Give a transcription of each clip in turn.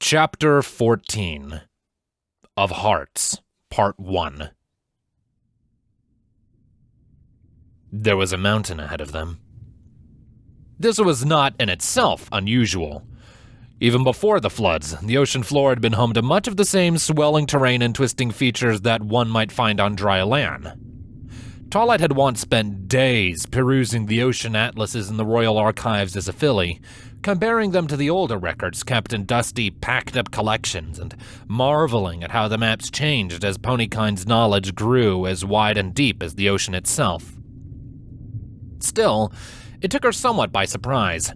Chapter 14 of Hearts, Part 1. There was a mountain ahead of them. This was not in itself unusual. Even before the floods, the ocean floor had been home to much of the same swelling terrain and twisting features that one might find on dry land. Twilight had once spent days perusing the ocean atlases in the Royal Archives as a filly, comparing them to the older records kept in dusty, packed-up collections, and marveling at how the maps changed as Ponykind's knowledge grew as wide and deep as the ocean itself. Still, it took her somewhat by surprise.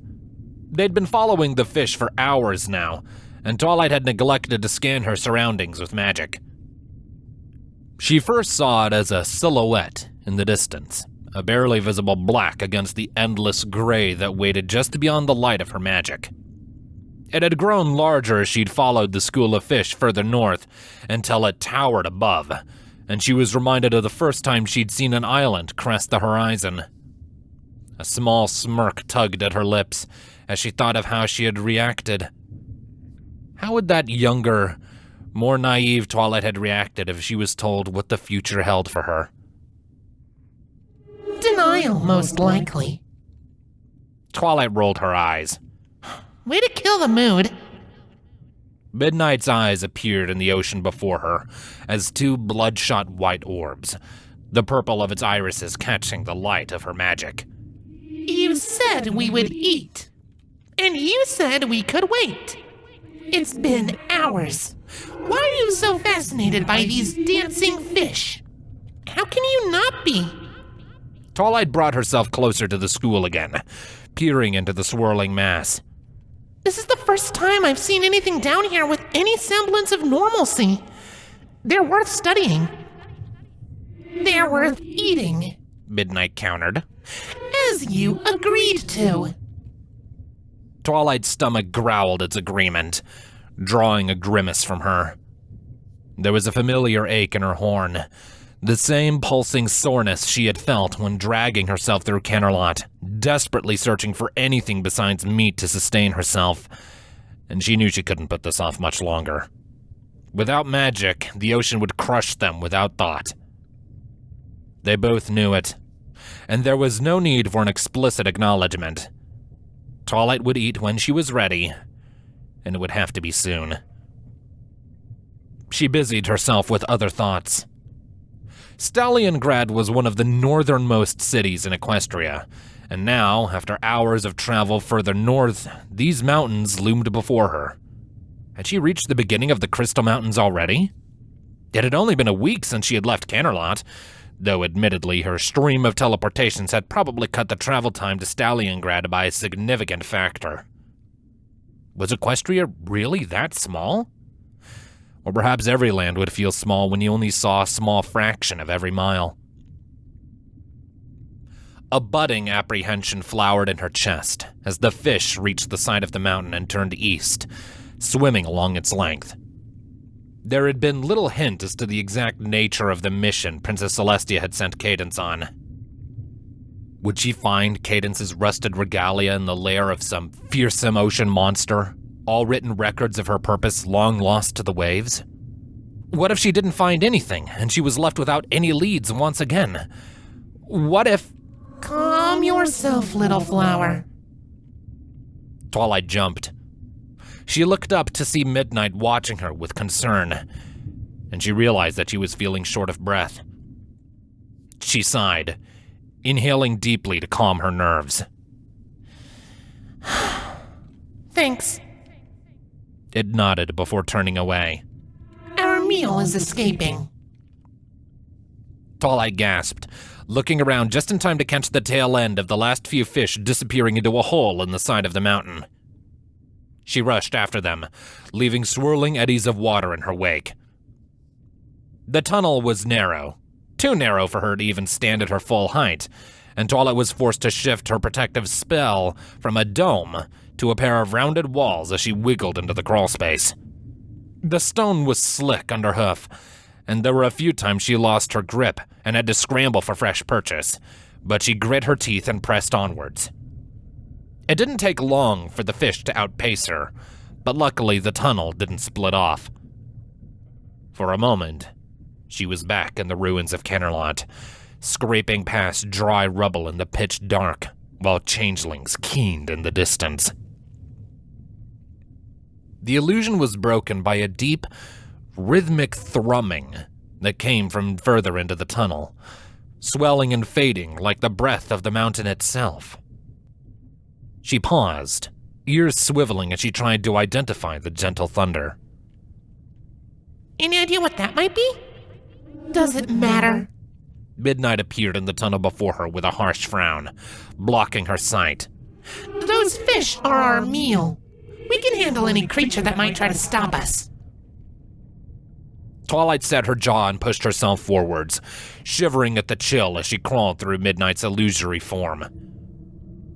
They'd been following the fish for hours now, and Twilight had neglected to scan her surroundings with magic. She first saw it as a silhouette in the distance, a barely visible black against the endless gray that waited just beyond the light of her magic. It had grown larger as she'd followed the school of fish further north until it towered above, and she was reminded of the first time she'd seen an island crest the horizon. A small smirk tugged at her lips as she thought of how she had reacted. How would that younger, more naive Twilight had reacted if she was told what the future held for her? Denial, most likely. Twilight rolled her eyes. Way to kill the mood. Midnight's eyes appeared in the ocean before her as two bloodshot white orbs, the purple of its irises catching the light of her magic. You said we would eat, and you said we could wait. It's been hours. Why are you so fascinated by these dancing fish? How can you not be? Twilight brought herself closer to the school again, peering into the swirling mass. This is the first time I've seen anything down here with any semblance of normalcy. They're worth studying. They're worth eating, Midnight countered. as you agreed to. Twilight's stomach growled its agreement, drawing a grimace from her. There was a familiar ache in her horn, the same pulsing soreness she had felt when dragging herself through Canterlot, desperately searching for anything besides meat to sustain herself, and she knew she couldn't put this off much longer. Without magic, the ocean would crush them without thought. They both knew it, and there was no need for an explicit acknowledgement. Twilight would eat when she was ready, and it would have to be soon. She busied herself with other thoughts. Stalliongrad was one of the northernmost cities in Equestria, and now, after hours of travel further north, these mountains loomed before her. Had she reached the beginning of the Crystal Mountains already? It had only been a week since she had left Canterlot, though admittedly her stream of teleportations had probably cut the travel time to Stalliongrad by a significant factor. Was Equestria really that small? Or perhaps every land would feel small when you only saw a small fraction of every mile. A budding apprehension flowered in her chest as the fish reached the side of the mountain and turned east, swimming along its length. There had been little hint as to the exact nature of the mission Princess Celestia had sent Cadence on. Would she find Cadence's rusted regalia in the lair of some fearsome ocean monster? All written records of her purpose long lost to the waves? What if she didn't find anything, and she was left without any leads once again? What if... Calm yourself, little flower. Twilight jumped. She looked up to see Midnight watching her with concern, and she realized that she was feeling short of breath. She sighed, inhaling deeply to calm her nerves. Thanks. It nodded before turning away. Our meal is escaping. Twilight gasped, looking around just in time to catch the tail end of the last few fish disappearing into a hole in the side of the mountain. She rushed after them, leaving swirling eddies of water in her wake. The tunnel was narrow, too narrow for her to even stand at her full height, and Twilight was forced to shift her protective spell from a dome to a pair of rounded walls as she wiggled into the crawl space. The stone was slick underhoof, and there were a few times she lost her grip and had to scramble for fresh purchase, but she grit her teeth and pressed onwards. It didn't take long for the fish to outpace her, but luckily the tunnel didn't split off. For a moment, she was back in the ruins of Kennerlot, scraping past dry rubble in the pitch dark, while changelings keened in the distance. The illusion was broken by a deep, rhythmic thrumming that came from further into the tunnel, swelling and fading like the breath of the mountain itself. She paused, ears swiveling as she tried to identify the gentle thunder. Any idea what that might be? Does it matter? Midnight appeared in the tunnel before her with a harsh frown, blocking her sight. Those fish are our meal. We can handle any creature that might try to stop us. Twilight set her jaw and pushed herself forwards, shivering at the chill as she crawled through Midnight's illusory form.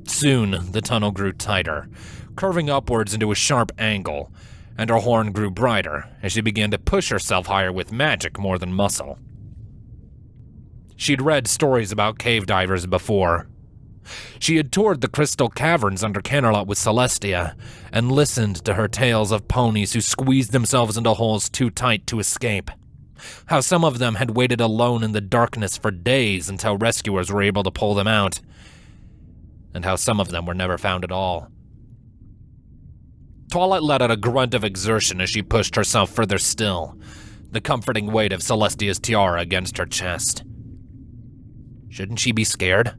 Soon, the tunnel grew tighter, curving upwards into a sharp angle, and her horn grew brighter as she began to push herself higher with magic more than muscle. She'd read stories about cave divers before. She had toured the crystal caverns under Kennerlot with Celestia, and listened to her tales of ponies who squeezed themselves into holes too tight to escape. How some of them had waited alone in the darkness for days until rescuers were able to pull them out, and how some of them were never found at all. Twilight let out a grunt of exertion as she pushed herself further still, the comforting weight of Celestia's tiara against her chest. Shouldn't she be scared?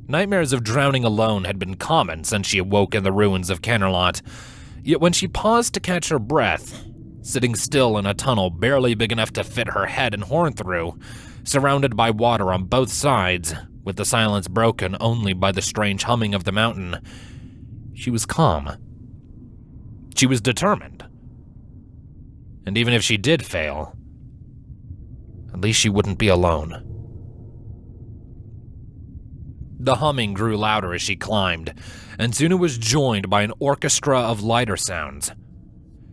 Nightmares of drowning alone had been common since she awoke in the ruins of Kennerlot, yet when she paused to catch her breath, sitting still in a tunnel barely big enough to fit her head and horn through, surrounded by water on both sides, with the silence broken only by the strange humming of the mountain, she was calm. She was determined. And even if she did fail, at least she wouldn't be alone. The humming grew louder as she climbed, and soon it was joined by an orchestra of lighter sounds.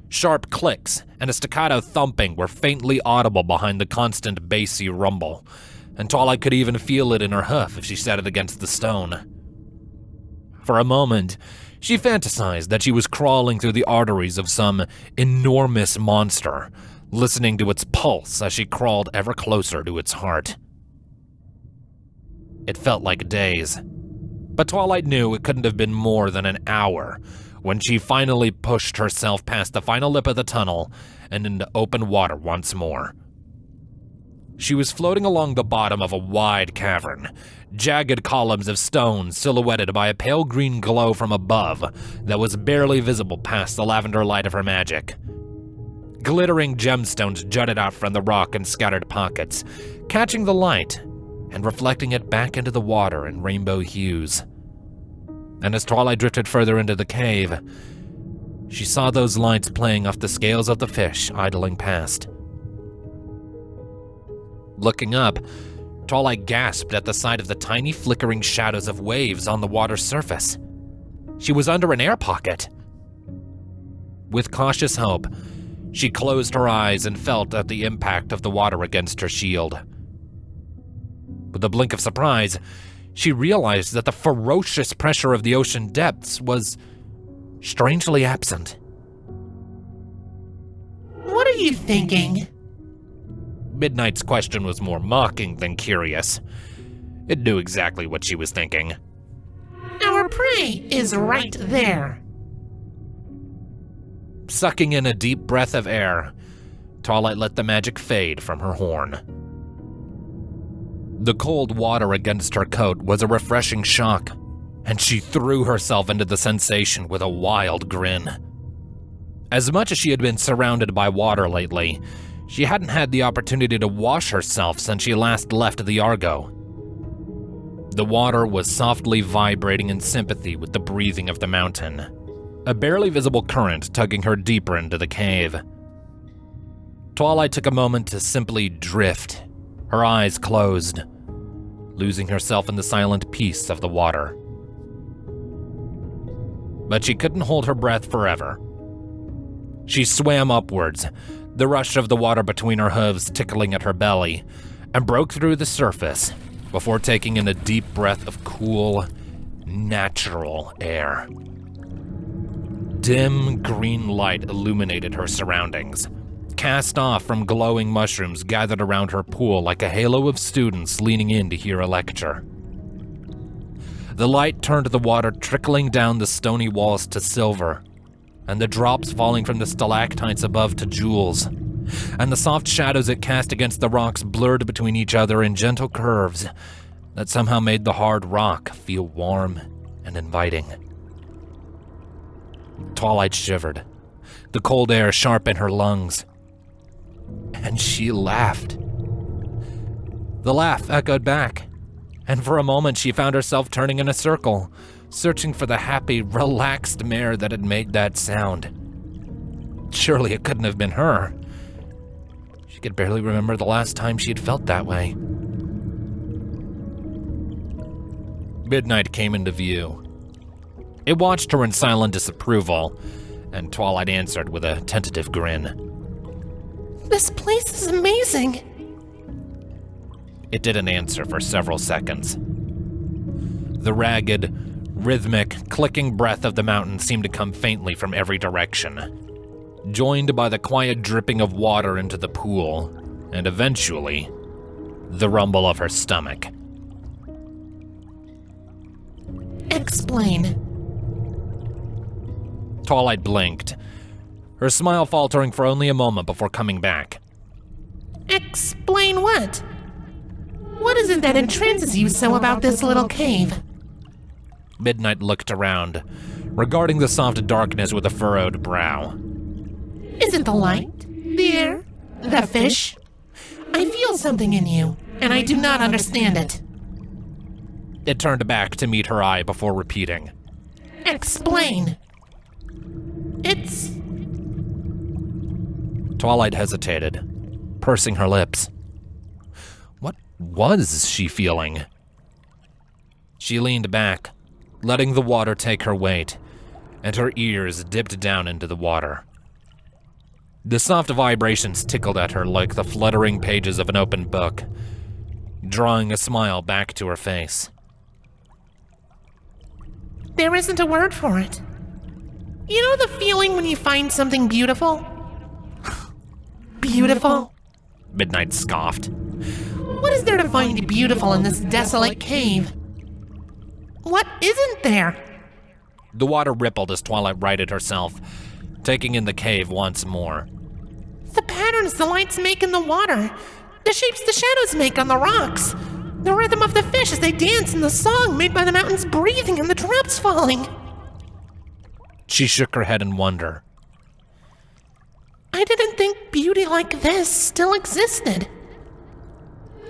Sharp clicks and a staccato thumping were faintly audible behind the constant bassy rumble, and Twilight could even feel it in her hoof if she set it against the stone. For a moment, she fantasized that she was crawling through the arteries of some enormous monster, listening to its pulse as she crawled ever closer to its heart. It felt like days, but Twilight knew it couldn't have been more than an hour when she finally pushed herself past the final lip of the tunnel and into open water once more. She was floating along the bottom of a wide cavern, jagged columns of stone silhouetted by a pale green glow from above that was barely visible past the lavender light of her magic. Glittering gemstones jutted out from the rock in scattered pockets, catching the light and reflecting it back into the water in rainbow hues. And as Twilight drifted further into the cave, she saw those lights playing off the scales of the fish idling past. Looking up, Twilight gasped at the sight of the tiny flickering shadows of waves on the water's surface. She was under an air pocket. With cautious hope, she closed her eyes and felt at the impact of the water against her shield. With a blink of surprise, she realized that the ferocious pressure of the ocean depths was strangely absent. What are you thinking? Midnight's question was more mocking than curious. It knew exactly what she was thinking. Our prey is right there. Sucking in a deep breath of air, Twilight let the magic fade from her horn. The cold water against her coat was a refreshing shock, and she threw herself into the sensation with a wild grin. As much as she had been surrounded by water lately, she hadn't had the opportunity to wash herself since she last left the Argo. The water was softly vibrating in sympathy with the breathing of the mountain, a barely visible current tugging her deeper into the cave. Twilight took a moment to simply drift, her eyes closed, losing herself in the silent peace of the water. But she couldn't hold her breath forever. She swam upwards, the rush of the water between her hooves tickling at her belly, and broke through the surface before taking in a deep breath of cool, natural air. Dim green light illuminated her surroundings, cast off from glowing mushrooms gathered around her pool like a halo of students leaning in to hear a lecture. The light turned the water trickling down the stony walls to silver, and the drops falling from the stalactites above to jewels, and the soft shadows it cast against the rocks blurred between each other in gentle curves that somehow made the hard rock feel warm and inviting. Twilight shivered, the cold air sharp in her lungs, and she laughed. The laugh echoed back, and for a moment she found herself turning in a circle, searching for the happy, relaxed mare that had made that sound. Surely it couldn't have been her. She could barely remember the last time she had felt that way. Midnight came into view. It watched her in silent disapproval, and Twilight answered with a tentative grin. This place is amazing. It didn't answer for several seconds. The ragged, rhythmic, clicking breath of the mountain seemed to come faintly from every direction, joined by the quiet dripping of water into the pool, and eventually, the rumble of her stomach. Explain. Twilight blinked, her smile faltering for only a moment before coming back. Explain what? What is it that entrances you so about this little cave? Midnight looked around, regarding the soft darkness with a furrowed brow. Is it the light? The air? The fish? I feel something in you, and I do not understand it. It turned back to meet her eye before repeating. Explain. It's... Twilight hesitated, pursing her lips. What was she feeling? She leaned back, letting the water take her weight, and her ears dipped down into the water. The soft vibrations tickled at her like the fluttering pages of an open book, drawing a smile back to her face. There isn't a word for it. You know the feeling when you find something beautiful? Beautiful? Midnight scoffed. What is there to find beautiful in this desolate cave? What isn't there? The water rippled as Twilight righted herself, taking in the cave once more. The patterns the lights make in the water, the shapes the shadows make on the rocks, the rhythm of the fish as they dance, and the song made by the mountains breathing and the drops falling. She shook her head in wonder. I didn't think beauty like this still existed.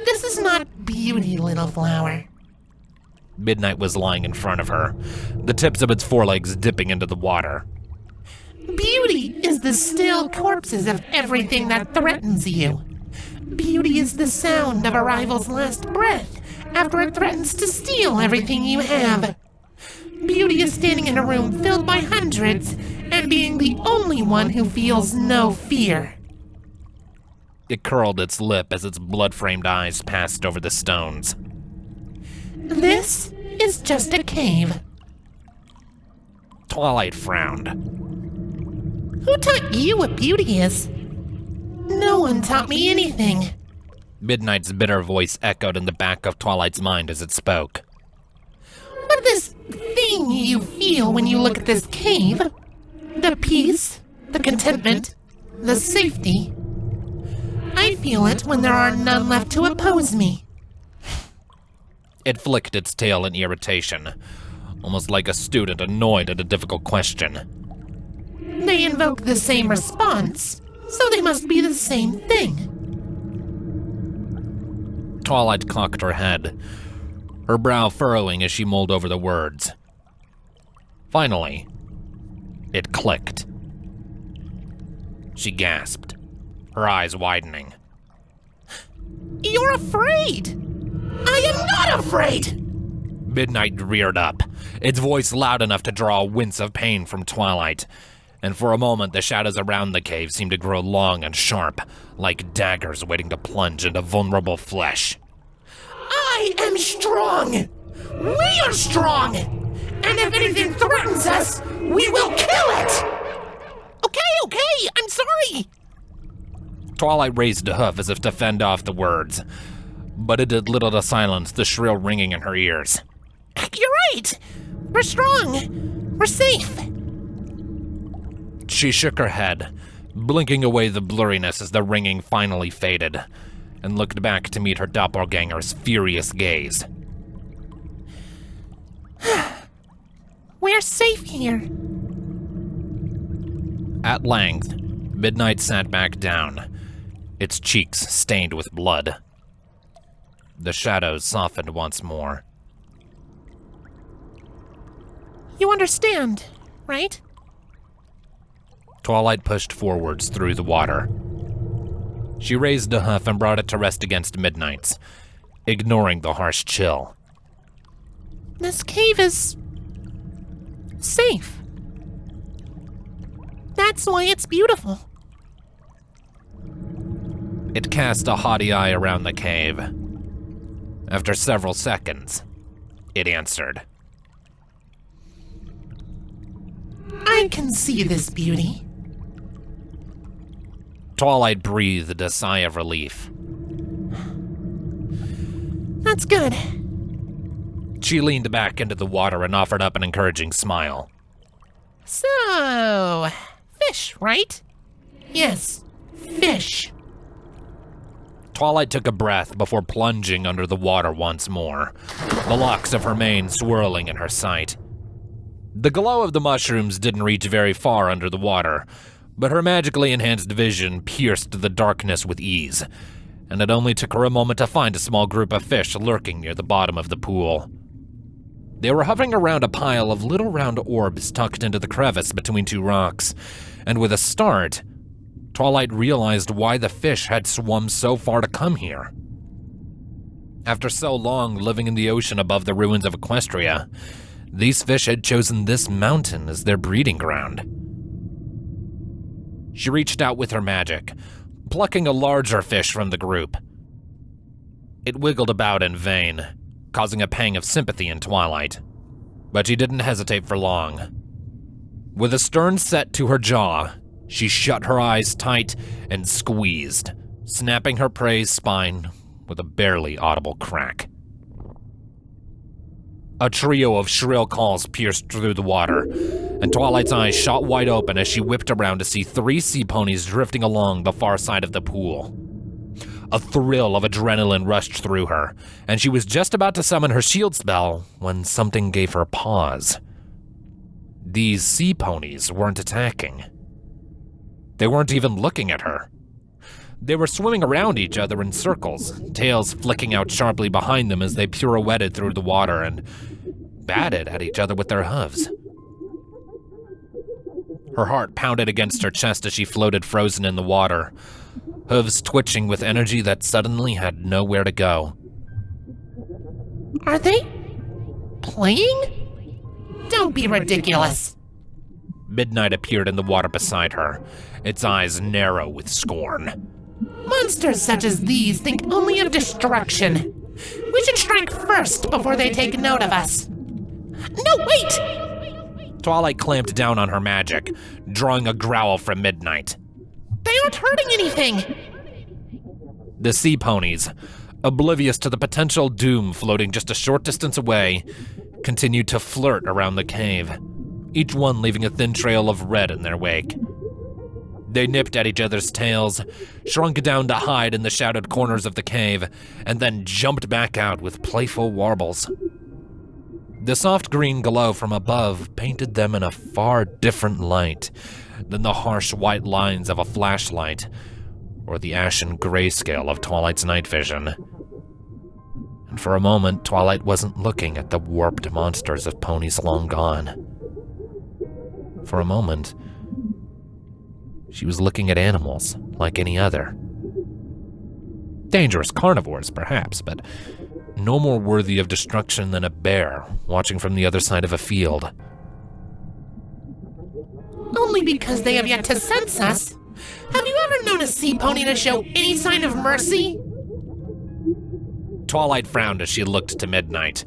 This is not beauty, little flower. Midnight was lying in front of her, the tips of its forelegs dipping into the water. Beauty is the still corpses of everything that threatens you. Beauty is the sound of a rival's last breath after it threatens to steal everything you have. Beauty is standing in a room filled by hundreds and being the only one who feels no fear. It curled its lip as its blood-framed eyes passed over the stones. This is just a cave. Twilight frowned. Who taught you what beauty is? No one taught me anything. Midnight's bitter voice echoed in the back of Twilight's mind as it spoke. But this thing you feel when you look at this cave, the peace, the contentment, the safety, I feel it when there are none left to oppose me. It flicked its tail in irritation, almost like a student annoyed at a difficult question. They invoke the same response, so they must be the same thing. Twilight cocked her head, her brow furrowing as she mulled over the words. Finally, it clicked. She gasped, her eyes widening. You're afraid! I am not afraid! Midnight reared up, its voice loud enough to draw a wince of pain from Twilight, and for a moment the shadows around the cave seemed to grow long and sharp, like daggers waiting to plunge into vulnerable flesh. I am strong! We are strong! And if anything threatens us, we will kill it! Okay, I'm sorry! Twilight raised a hoof as if to fend off the words, but it did little to silence the shrill ringing in her ears. You're right! We're strong! We're safe! She shook her head, blinking away the blurriness as the ringing finally faded, and looked back to meet her doppelganger's furious gaze. We're safe here. At length, Midnight sat back down, its cheeks stained with blood. The shadows softened once more. You understand, right? Twilight pushed forwards through the water. She raised a hoof and brought it to rest against Midnight's, ignoring the harsh chill. This cave is safe. That's why it's beautiful. It cast a haughty eye around the cave. After several seconds, it answered. I can see this beauty. Twilight breathed a sigh of relief. That's good. She leaned back into the water and offered up an encouraging smile. So, fish, right? Yes, fish. Twilight took a breath before plunging under the water once more, the locks of her mane swirling in her sight. The glow of the mushrooms didn't reach very far under the water, but her magically enhanced vision pierced the darkness with ease, and it only took her a moment to find a small group of fish lurking near the bottom of the pool. They were hovering around a pile of little round orbs tucked into the crevice between two rocks, and with a start, Twilight realized why the fish had swum so far to come here. After so long living in the ocean above the ruins of Equestria, these fish had chosen this mountain as their breeding ground. She reached out with her magic, plucking a larger fish from the group. It wiggled about in vain, causing a pang of sympathy in Twilight, but she didn't hesitate for long. With a stern set to her jaw, she shut her eyes tight and squeezed, snapping her prey's spine with a barely audible crack. A trio of shrill calls pierced through the water, and Twilight's eyes shot wide open as she whipped around to see 3 sea ponies drifting along the far side of the pool. A thrill of adrenaline rushed through her, and she was just about to summon her shield spell when something gave her pause. These sea ponies weren't attacking. They weren't even looking at her. They were swimming around each other in circles, tails flicking out sharply behind them as they pirouetted through the water and batted at each other with their hooves. Her heart pounded against her chest as she floated frozen in the water, hooves twitching with energy that suddenly had nowhere to go. Are they playing? Don't be ridiculous. Midnight appeared in the water beside her, its eyes narrow with scorn. Monsters such as these think only of destruction. We should strike first before they take note of us. No, wait! Twilight clamped down on her magic, drawing a growl from Midnight. They aren't hurting anything! The sea ponies, oblivious to the potential doom floating just a short distance away, continued to flirt around the cave, each one leaving a thin trail of red in their wake. They nipped at each other's tails, shrunk down to hide in the shadowed corners of the cave, and then jumped back out with playful warbles. The soft green glow from above painted them in a far different light than the harsh white lines of a flashlight or the ashen grayscale of Twilight's night vision. And for a moment, Twilight wasn't looking at the warped monsters of ponies long gone. For a moment, she was looking at animals like any other. Dangerous carnivores, perhaps, but no more worthy of destruction than a bear watching from the other side of a field. Only because they have yet to sense us. Have you ever known a sea pony to show any sign of mercy? Twilight frowned as she looked to Midnight.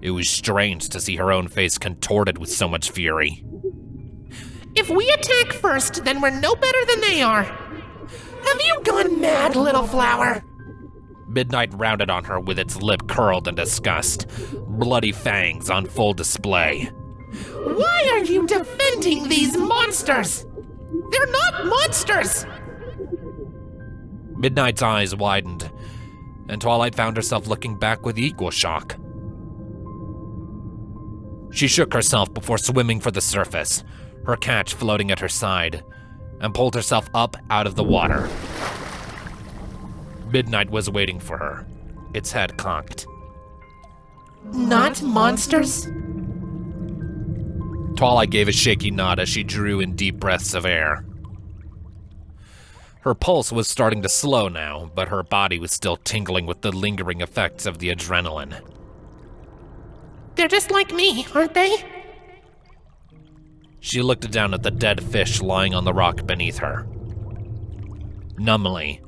It was strange to see her own face contorted with so much fury. If we attack first, then we're no better than they are. Have you gone mad, little flower? Midnight rounded on her with its lip curled in disgust, bloody fangs on full display. Why are you defending these monsters? They're not monsters! Midnight's eyes widened, and Twilight found herself looking back with equal shock. She shook herself before swimming for the surface, her catch floating at her side, and pulled herself up out of the water. Midnight was waiting for her, its head cocked. Not monsters? Twilight gave a shaky nod as she drew in deep breaths of air. Her pulse was starting to slow now, but her body was still tingling with the lingering effects of the adrenaline. They're just like me, aren't they? She looked down at the dead fish lying on the rock beneath her. Numbly,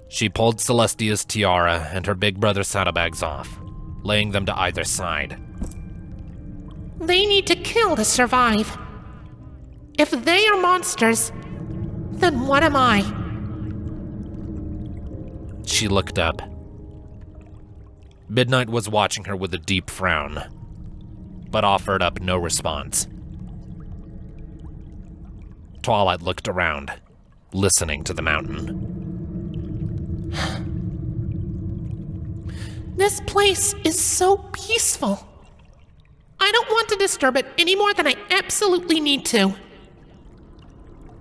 she pulled Celestia's tiara and her big brother's saddlebags off, laying them to either side. They need to kill to survive. If they are monsters, then what am I? She looked up. Midnight was watching her with a deep frown, but offered up no response. Twilight looked around, listening to the mountain. This place is so peaceful. I don't want to disturb it any more than I absolutely need to.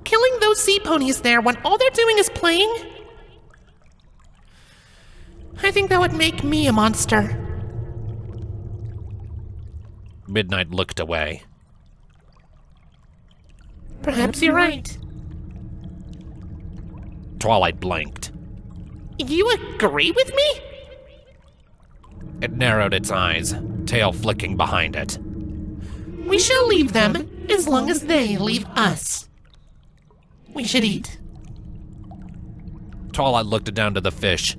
Killing those sea ponies there when all they're doing is playing? I think that would make me a monster. Midnight looked away. Perhaps you're right. Twilight blinked. You agree with me? It narrowed its eyes, tail flicking behind it. We shall leave them as long as they leave us. We should eat. Twilight looked down to the fish,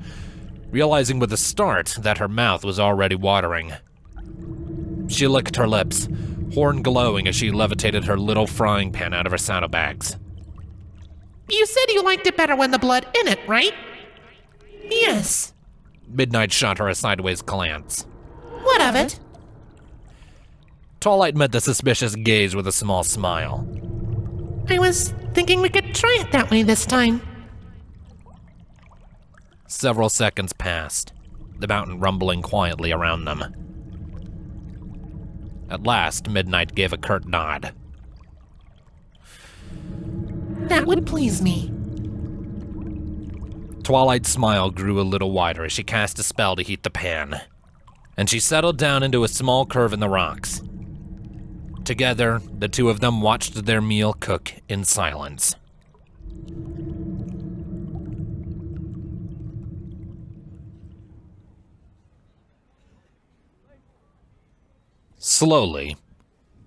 realizing with a start that her mouth was already watering. She licked her lips, horn glowing as she levitated her little frying pan out of her saddlebags. You said you liked it better when the blood in it, right? Yes. Midnight shot her a sideways glance. What of it? Twilight met the suspicious gaze with a small smile. I was thinking we could try it that way this time. Several seconds passed, the mountain rumbling quietly around them. At last, Midnight gave a curt nod. That would please me. Twilight's smile grew a little wider as she cast a spell to heat the pan, and she settled down into a small curve in the rocks. Together, the two of them watched their meal cook in silence. Slowly,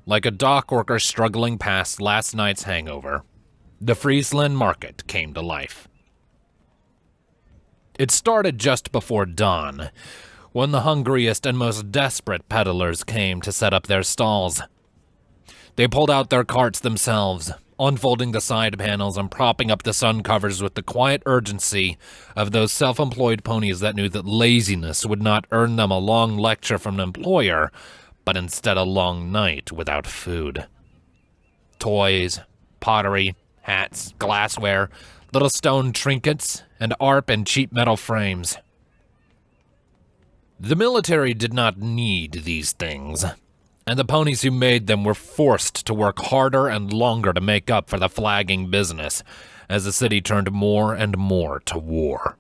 like a dock worker struggling past last night's hangover, the Friesland market came to life. It started just before dawn, when the hungriest and most desperate peddlers came to set up their stalls. They pulled out their carts themselves, unfolding the side panels and propping up the sun covers with the quiet urgency of those self-employed ponies that knew that laziness would not earn them a long lecture from an employer, but instead a long night without food. Toys, pottery, hats, glassware, little stone trinkets, and ARP and cheap metal frames. The military did not need these things, and the ponies who made them were forced to work harder and longer to make up for the flagging business as the city turned more and more to war.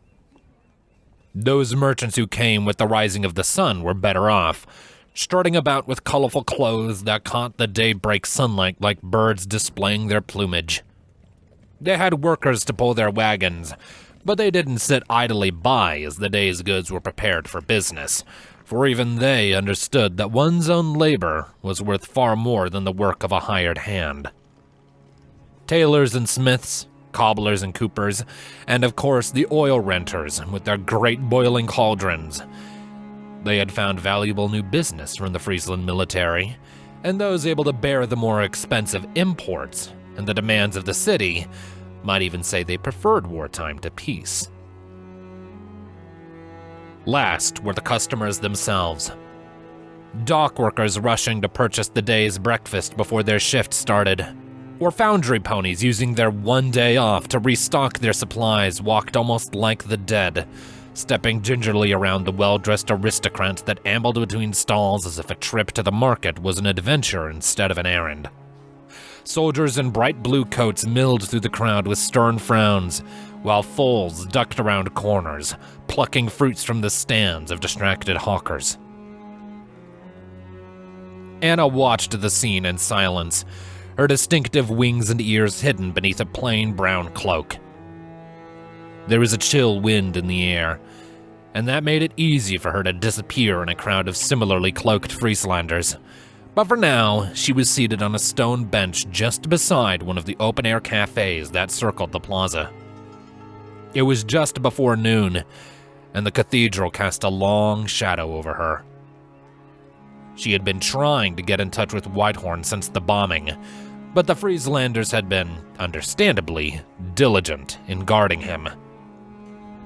Those merchants who came with the rising of the sun were better off, strutting about with colorful clothes that caught the daybreak sunlight like birds displaying their plumage. They had workers to pull their wagons, but they didn't sit idly by as the day's goods were prepared for business, for even they understood that one's own labor was worth far more than the work of a hired hand. Tailors and smiths, cobblers and coopers, and of course the oil renters with their great boiling cauldrons. They had found valuable new business from the Friesland military, and those able to bear the more expensive imports and the demands of the city might even say they preferred wartime to peace. Last were the customers themselves. Dock workers rushing to purchase the day's breakfast before their shift started, or foundry ponies using their one day off to restock their supplies walked almost like the dead, stepping gingerly around the well-dressed aristocrats that ambled between stalls as if a trip to the market was an adventure instead of an errand. Soldiers in bright blue coats milled through the crowd with stern frowns, while foals ducked around corners, plucking fruits from the stands of distracted hawkers. Anna watched the scene in silence, her distinctive wings and ears hidden beneath a plain brown cloak. There was a chill wind in the air, and that made it easy for her to disappear in a crowd of similarly cloaked Frieslanders. But for now, she was seated on a stone bench just beside one of the open-air cafes that circled the plaza. It was just before noon, and the cathedral cast a long shadow over her. She had been trying to get in touch with Whitehorn since the bombing, but the Frieslanders had been, understandably, diligent in guarding him.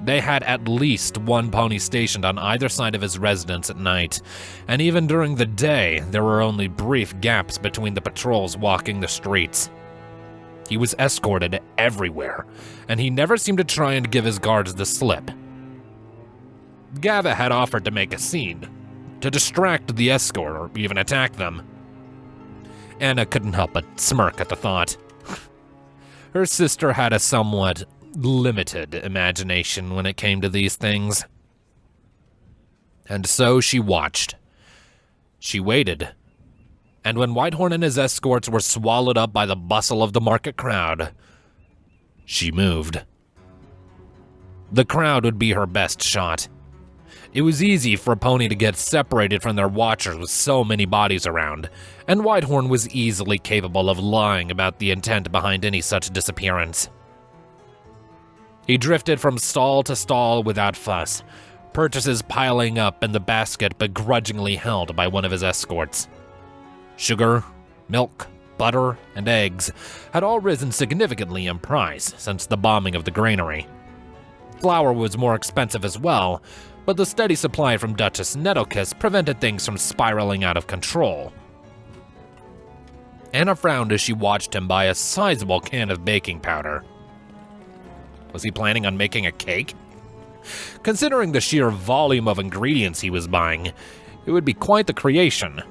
They had at least one pony stationed on either side of his residence at night, and even during the day, there were only brief gaps between the patrols walking the streets. He was escorted everywhere, and he never seemed to try and give his guards the slip. Gava had offered to make a scene, to distract the escort or even attack them. Anna couldn't help but smirk at the thought. Her sister had a somewhat limited imagination when it came to these things. And so she watched. She waited. And when Whitehorn and his escorts were swallowed up by the bustle of the market crowd, she moved. The crowd would be her best shot. It was easy for a pony to get separated from their watchers with so many bodies around, and Whitehorn was easily capable of lying about the intent behind any such disappearance. He drifted from stall to stall without fuss, purchases piling up in the basket begrudgingly held by one of his escorts. Sugar, milk, butter, and eggs had all risen significantly in price since the bombing of the granary. Flour was more expensive as well, but the steady supply from Duchess Nettlekiss prevented things from spiraling out of control. Anna frowned as she watched him buy a sizable can of baking powder. Was he planning on making a cake? Considering the sheer volume of ingredients he was buying, it would be quite the creation.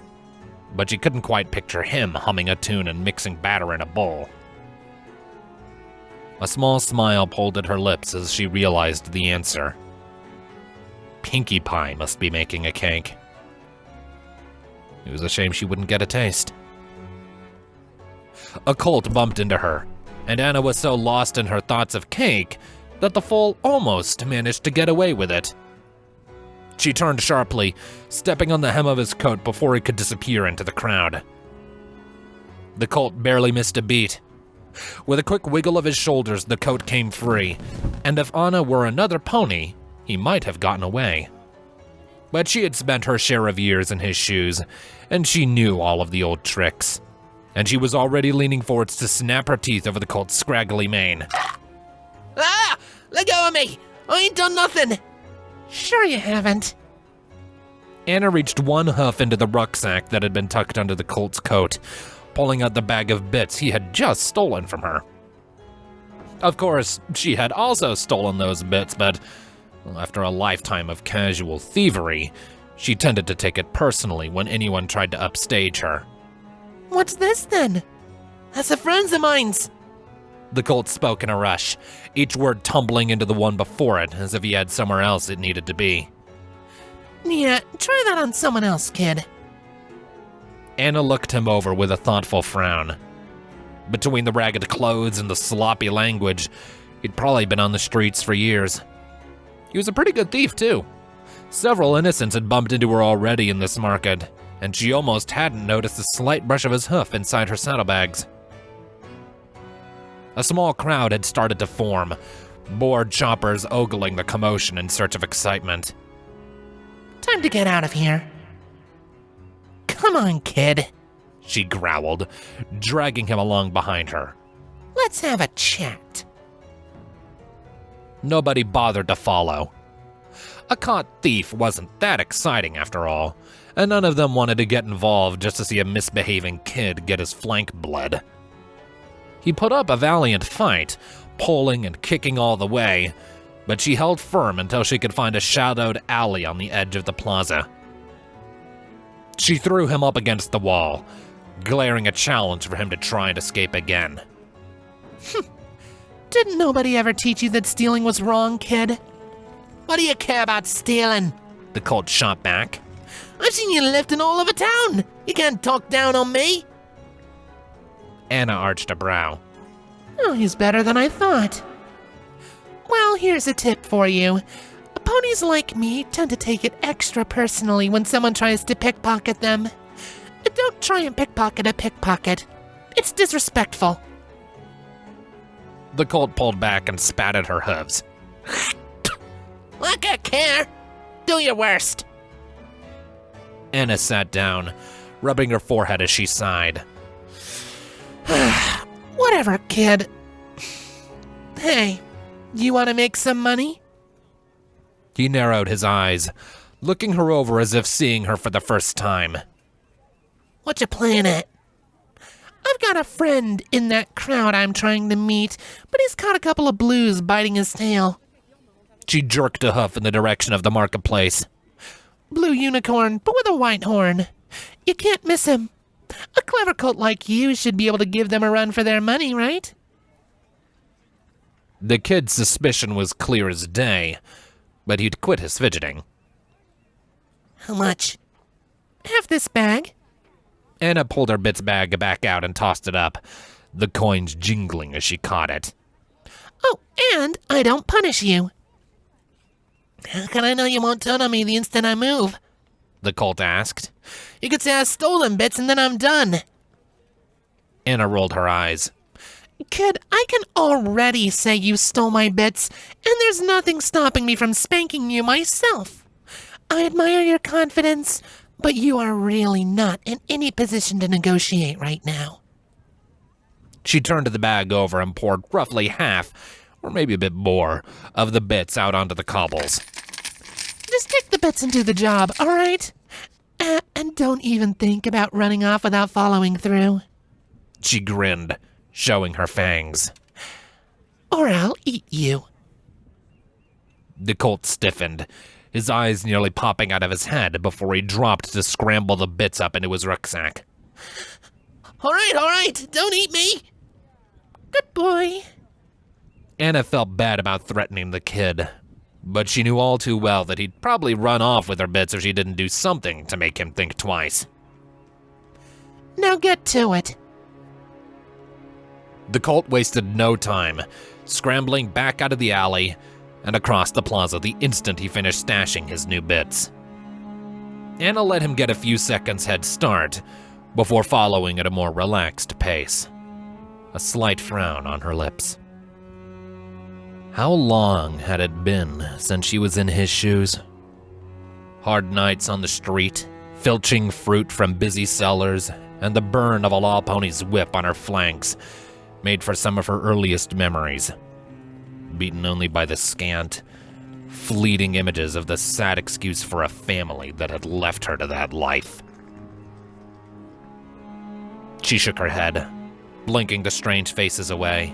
But she couldn't quite picture him humming a tune and mixing batter in a bowl. A small smile pulled at her lips as she realized the answer. Pinkie Pie must be making a cake. It was a shame she wouldn't get a taste. A colt bumped into her, and Anna was so lost in her thoughts of cake that the foal almost managed to get away with it. She turned sharply, stepping on the hem of his coat before he could disappear into the crowd. The colt barely missed a beat. With a quick wiggle of his shoulders, the coat came free, and if Anna were another pony, he might have gotten away. But she had spent her share of years in his shoes, and she knew all of the old tricks. And she was already leaning forwards to snap her teeth over the colt's scraggly mane. Ah! Let go of me! I ain't done nothing! Sure you haven't. Anna reached one hoof into the rucksack that had been tucked under the colt's coat, pulling out the bag of bits he had just stolen from her. Of course, she had also stolen those bits, but after a lifetime of casual thievery, she tended to take it personally when anyone tried to upstage her. What's this then? That's a friend of mine's. The colt spoke in a rush, each word tumbling into the one before it as if he had somewhere else it needed to be. Yeah, try that on someone else, kid. Anna looked him over with a thoughtful frown. Between the ragged clothes and the sloppy language, he'd probably been on the streets for years. He was a pretty good thief, too. Several innocents had bumped into her already in this market, and she almost hadn't noticed the slight brush of his hoof inside her saddlebags. A small crowd had started to form, bored choppers ogling the commotion in search of excitement. Time to get out of here. Come on, kid. She growled, dragging him along behind her. Let's have a chat. Nobody bothered to follow. A caught thief wasn't that exciting after all, and none of them wanted to get involved just to see a misbehaving kid get his flank bled. He put up a valiant fight, pulling and kicking all the way, but she held firm until she could find a shadowed alley on the edge of the plaza. She threw him up against the wall, glaring a challenge for him to try and escape again. Didn't nobody ever teach you that stealing was wrong, kid? What do you care about stealing? The Colt shot back. I've seen you lifting all over town. You can't talk down on me. Anna arched a brow. Oh, he's better than I thought. Well, here's a tip for you. Ponies like me tend to take it extra personally when someone tries to pickpocket them. Don't try and pickpocket a pickpocket. It's disrespectful. The Colt pulled back and spat at her hooves. Like I care. Do your worst. Anna sat down, rubbing her forehead as she sighed. Whatever, kid. Hey, you want to make some money? He narrowed his eyes, looking her over as if seeing her for the first time. What you playing at? I've got a friend in that crowd I'm trying to meet, but he's caught a couple of blues biting his tail. She jerked a hoof in the direction of the marketplace. Blue unicorn, but with a white horn. You can't miss him. A clever colt like you should be able to give them a run for their money, right? The kid's suspicion was clear as day, but he'd quit his fidgeting. How much? Half this bag. Anna pulled her bits bag back out and tossed it up, the coins jingling as she caught it. Oh, and I don't punish you. How can I know you won't turn on me the instant I move? The Colt asked. You could say I stole them bits and then I'm done. Anna rolled her eyes. Kid, I can already say you stole my bits, and there's nothing stopping me from spanking you myself. I admire your confidence, but you are really not in any position to negotiate right now. She turned the bag over and poured roughly half, or maybe a bit more, of the bits out onto the cobbles. Just take the bits and do the job, all right? And don't even think about running off without following through. She grinned, showing her fangs. Or I'll eat you. The Colt stiffened, his eyes nearly popping out of his head before he dropped to scramble the bits up into his rucksack. All right, don't eat me. Good boy. Anna felt bad about threatening the kid, but she knew all too well that he'd probably run off with her bits if she didn't do something to make him think twice. Now get to it. The Colt wasted no time, scrambling back out of the alley and across the plaza the instant he finished stashing his new bits. Anna let him get a few seconds head start before following at a more relaxed pace, a slight frown on her lips. How long had it been since she was in his shoes? Hard nights on the street, filching fruit from busy sellers, and the burn of a law pony's whip on her flanks made for some of her earliest memories, beaten only by the scant, fleeting images of the sad excuse for a family that had left her to that life. She shook her head, blinking the strange faces away.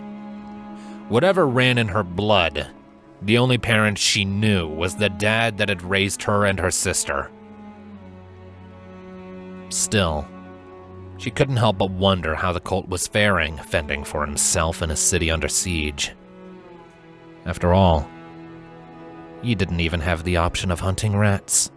Whatever ran in her blood, the only parent she knew was the dad that had raised her and her sister. Still, she couldn't help but wonder how the Colt was faring, fending for himself in a city under siege. After all, he didn't even have the option of hunting rats.